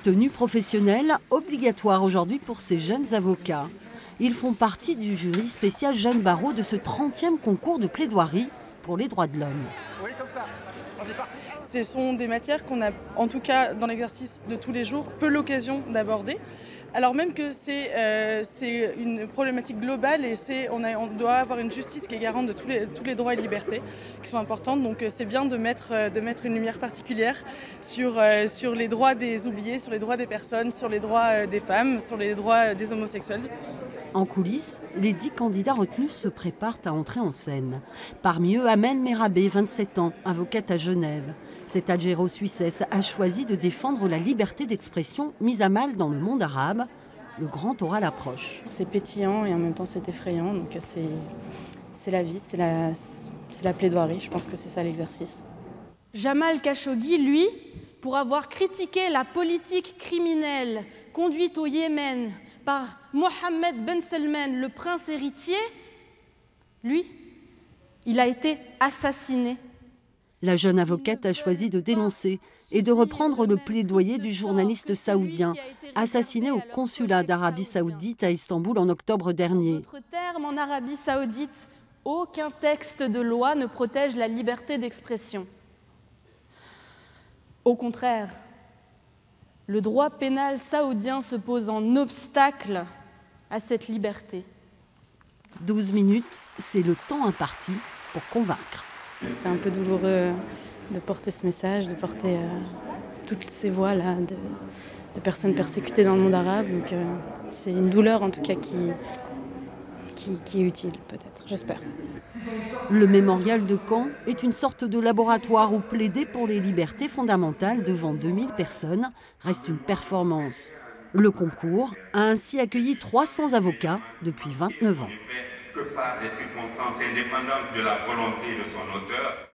Tenue professionnelle obligatoire aujourd'hui pour ces jeunes avocats. Ils font partie du jury spécial Jeanne Barrot de ce 30e concours de plaidoirie pour les droits de l'homme. Oui, comme ça. On est parti. Ce sont des matières qu'on a, en tout cas dans l'exercice de tous les jours, peu l'occasion d'aborder. Alors même que c'est une problématique globale et on doit avoir une justice qui est garante de tous les droits et libertés qui sont importantes. Donc c'est bien de mettre une lumière particulière sur les droits des oubliés, sur les droits des personnes, sur les droits des femmes, sur les droits des homosexuels. En coulisses, les 10 candidats retenus se préparent à entrer en scène. Parmi eux, Amel Merabé, 27 ans, avocate à Genève. Cette Algéro-Suissesse a choisi de défendre la liberté d'expression mise à mal dans le monde arabe. Le grand oral approche. C'est pétillant et en même temps c'est effrayant. Donc c'est la vie, c'est la plaidoirie. Je pense que c'est ça l'exercice. Jamal Khashoggi, lui, pour avoir critiqué la politique criminelle conduite au Yémen par Mohammed Ben Salman, le prince héritier, lui, il a été assassiné. La jeune avocate a choisi de dénoncer et de reprendre le plaidoyer du journaliste saoudien, assassiné au consulat d'Arabie Saoudite à Istanbul en octobre dernier. Autre terme, en Arabie Saoudite, aucun texte de loi ne protège la liberté d'expression. Au contraire, le droit pénal saoudien se pose en obstacle à cette liberté. 12 minutes, c'est le temps imparti pour convaincre. C'est un peu douloureux de porter ce message, de porter toutes ces voix-là de personnes persécutées dans le monde arabe. Donc c'est une douleur en tout cas qui est utile peut-être, j'espère. Le mémorial de Caen est une sorte de laboratoire où plaider pour les libertés fondamentales devant 2000 personnes reste une performance. Le concours a ainsi accueilli 300 avocats depuis 29 ans. Que par des circonstances indépendantes de la volonté de son auteur.